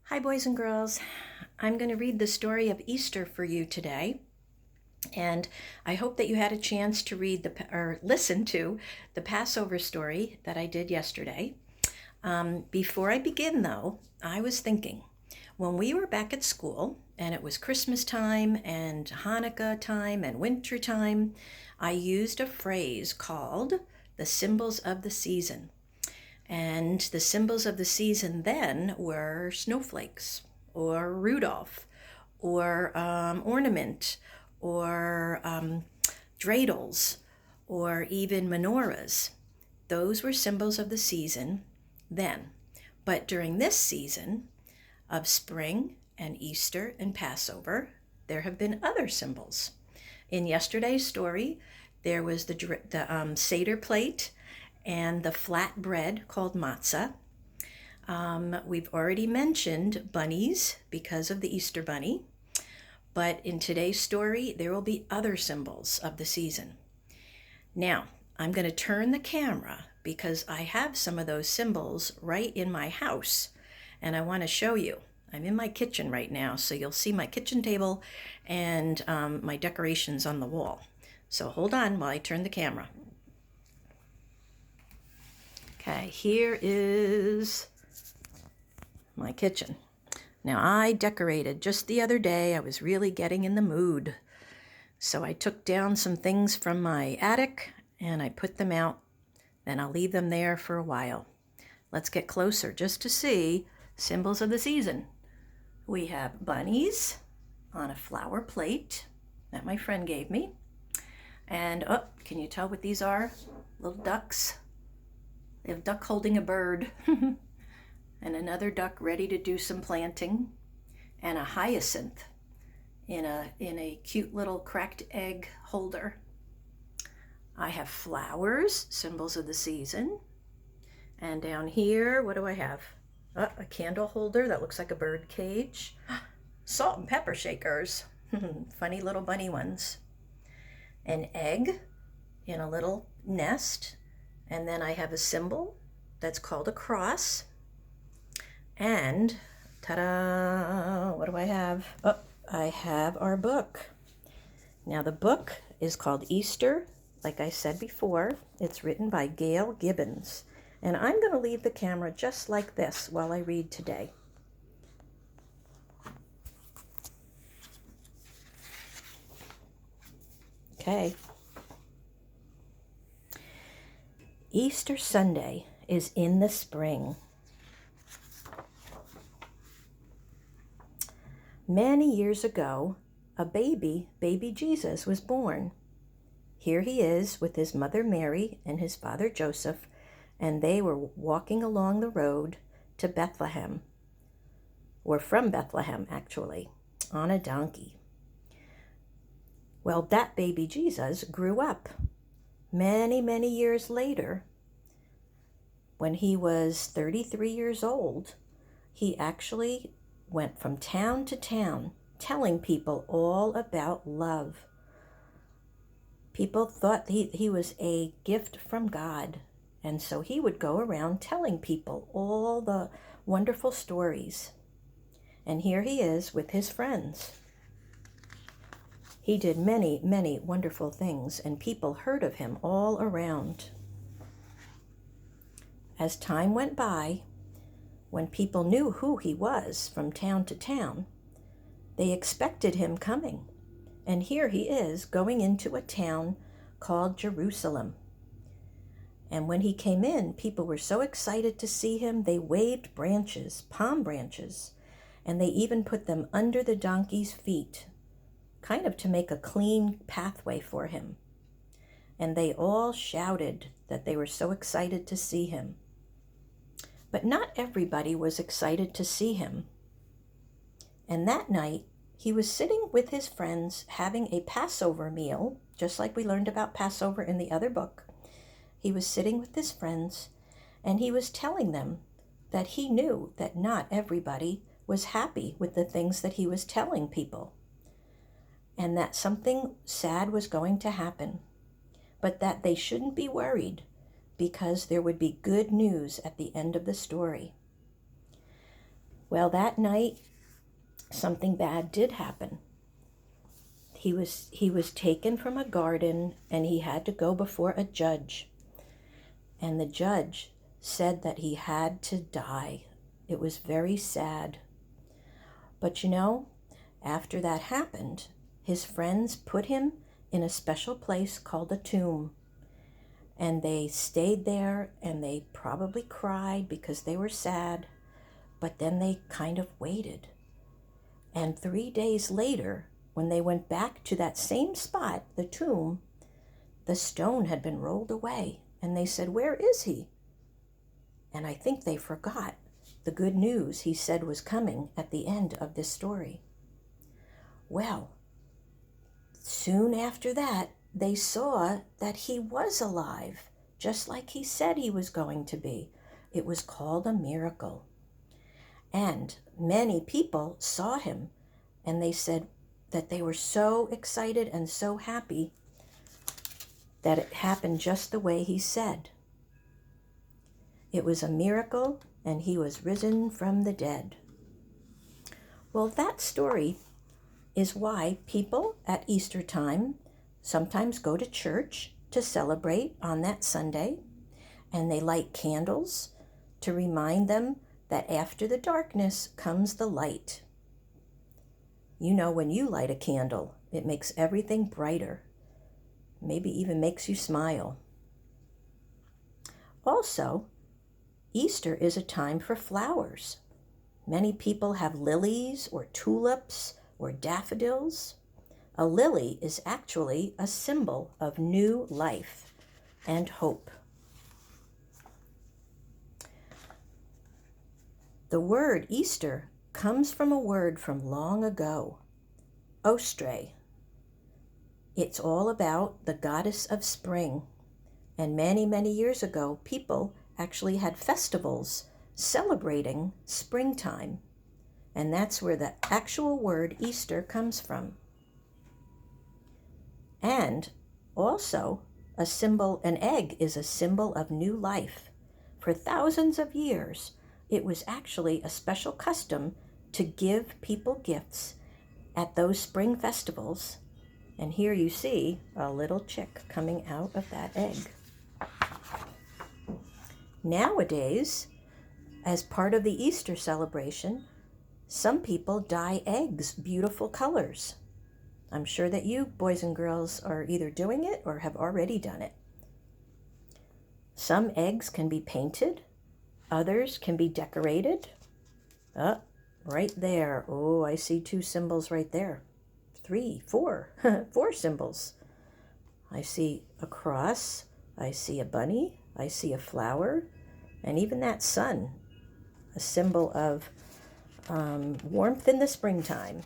Hi, boys and girls. I'm going to read the story of Easter for you today. And I hope that you had a chance to read or listen to the Passover story that I did yesterday. Before I begin, though, I was thinking when we were back at school and it was Christmas time and Hanukkah time and winter time, I used a phrase called the symbols of the season. And the symbols of the season then were snowflakes or Rudolph or ornament or dreidels or even menorahs. Those were symbols of the season then. But during this season of spring and Easter and Passover, there have been other symbols. In yesterday's story, there was the Seder plate and the flat bread called matzah. We've already mentioned bunnies because of the Easter bunny, but in today's story, there will be other symbols of the season. Now, I'm going to turn the camera because I have some of those symbols right in my house, and I want to show you. I'm in my kitchen right now, so you'll see my kitchen table and my decorations on the wall. So hold on while I turn the camera. Okay, here is my kitchen. Now, I decorated just the other day. I was really getting in the mood. So I took down some things from my attic and I put them out. Then I'll leave them there for a while. Let's get closer just to see symbols of the season. We have bunnies on a flower plate that my friend gave me. And, can you tell what these are? Little ducks. They have a duck holding a bird and another duck ready to do some planting, and a hyacinth in a cute little cracked egg holder. I have flowers, symbols of the season. And down here, what do I have? A candle holder that looks like a bird cage. Salt and pepper shakers. Funny little bunny ones. An egg in a little nest. And then I have a symbol that's called a cross. And, ta-da, what do I have? I have our book. Now the book is called Easter, like I said before. It's written by Gail Gibbons. And I'm going to leave the camera just like this while I read today. Okay. Easter Sunday is in the spring. Many years ago, a baby Jesus, was born. Here he is with his mother Mary and his father Joseph, and they were walking along the road to Bethlehem, or from Bethlehem actually, on a donkey. Well, that baby Jesus grew up. Many, many years later, when he was 33 years old, he actually went from town to town telling people all about love. People thought he was a gift from God, and so he would go around telling people all the wonderful stories. And here he is with his friends. He did many, many wonderful things, and people heard of him all around. As time went by, when people knew who he was from town to town, they expected him coming. And here he is going into a town called Jerusalem. And when he came in, people were so excited to see him, they waved branches, palm branches, and they even put them under the donkey's feet, kind of to make a clean pathway for him. And they all shouted that they were so excited to see him. But not everybody was excited to see him. And that night, he was sitting with his friends having a Passover meal, just like we learned about Passover in the other book. He was sitting with his friends, and he was telling them that he knew that not everybody was happy with the things that he was telling people, and that something sad was going to happen, but that they shouldn't be worried because there would be good news at the end of the story. Well, that night, something bad did happen. He was taken from a garden and he had to go before a judge. And the judge said that he had to die. It was very sad. But after that happened, his friends put him in a special place called a tomb. And they stayed there and they probably cried because they were sad. But then they kind of waited. And 3 days later, when they went back to that same spot, the tomb, the stone had been rolled away. And they said, "Where is he?" And I think they forgot the good news he said was coming at the end of this story. Well, soon after that, they saw that he was alive, just like he said he was going to be. It was called a miracle. And many people saw him, and they said that they were so excited and so happy that it happened just the way he said. It was a miracle, and he was risen from the dead. Well, that story is why people at Easter time sometimes go to church to celebrate on that Sunday, and they light candles to remind them that after the darkness comes the light. When you light a candle, it makes everything brighter, maybe even makes you smile. Also, Easter is a time for flowers. Many people have lilies or tulips or daffodils. A lily is actually a symbol of new life and hope. The word Easter comes from a word from long ago, Ostre. It's all about the goddess of spring. And many, many years ago, people actually had festivals celebrating springtime. And that's where the actual word Easter comes from. And also, an egg is a symbol of new life. For thousands of years, it was actually a special custom to give people gifts at those spring festivals. And here you see a little chick coming out of that egg. Nowadays, as part of the Easter celebration, some people dye eggs beautiful colors. I'm sure that you boys and girls are either doing it or have already done it. Some eggs can be painted, others can be decorated. Right there. Oh, I see 2 symbols right there. 3, 4, 4 symbols. I see a cross, I see a bunny, I see a flower, and even that sun, a symbol of warmth in the springtime.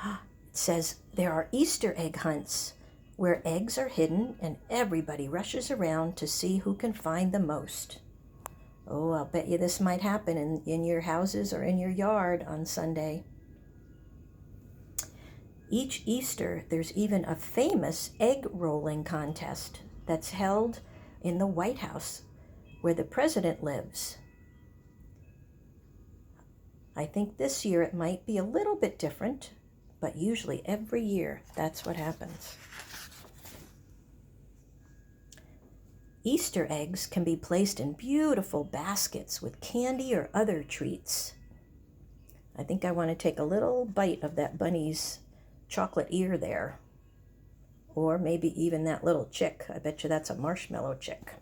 It says there are Easter egg hunts where eggs are hidden and everybody rushes around to see who can find the most. Oh, I'll bet you this might happen in your houses or in your yard on Sunday. Each Easter, there's even a famous egg rolling contest that's held in the White House where the president lives. I think this year it might be a little bit different, but usually every year that's what happens. Easter eggs can be placed in beautiful baskets with candy or other treats. I think I want to take a little bite of that bunny's chocolate ear there. Or maybe even that little chick. I bet you that's a marshmallow chick.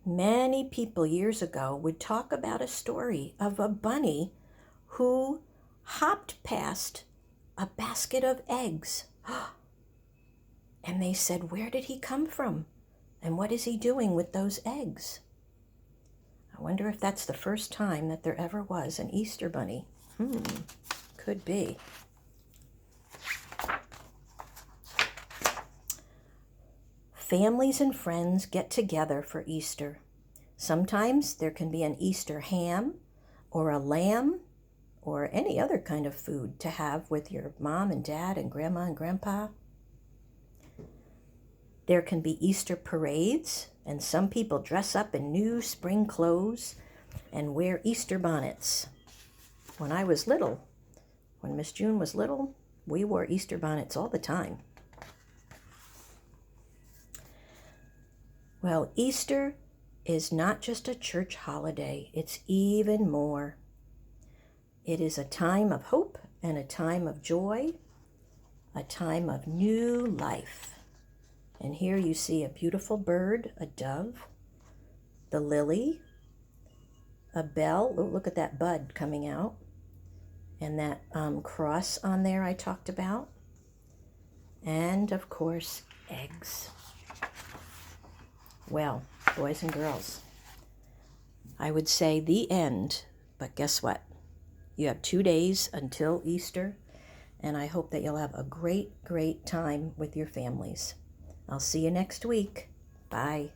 Many people years ago would talk about a story of a bunny who hopped past a basket of eggs. And they said, where did he come from? And what is he doing with those eggs? I wonder if that's the first time that there ever was an Easter bunny. Could be. Families and friends get together for Easter. Sometimes there can be an Easter ham or a lamb or any other kind of food to have with your mom and dad and grandma and grandpa. There can be Easter parades And some people dress up in new spring clothes and wear Easter bonnets. When I was little, when Miss June was little, we wore Easter bonnets all the time. Well, Easter is not just a church holiday, it's even more. It is a time of hope and a time of joy, a time of new life. And here you see a beautiful bird, a dove, the lily, a bell. Oh, look at that bud coming out. And that cross on there I talked about. And, of course, eggs. Well, boys and girls, I would say the end. But guess what? You have 2 days until Easter. And I hope that you'll have a great, great time with your families. I'll see you next week. Bye.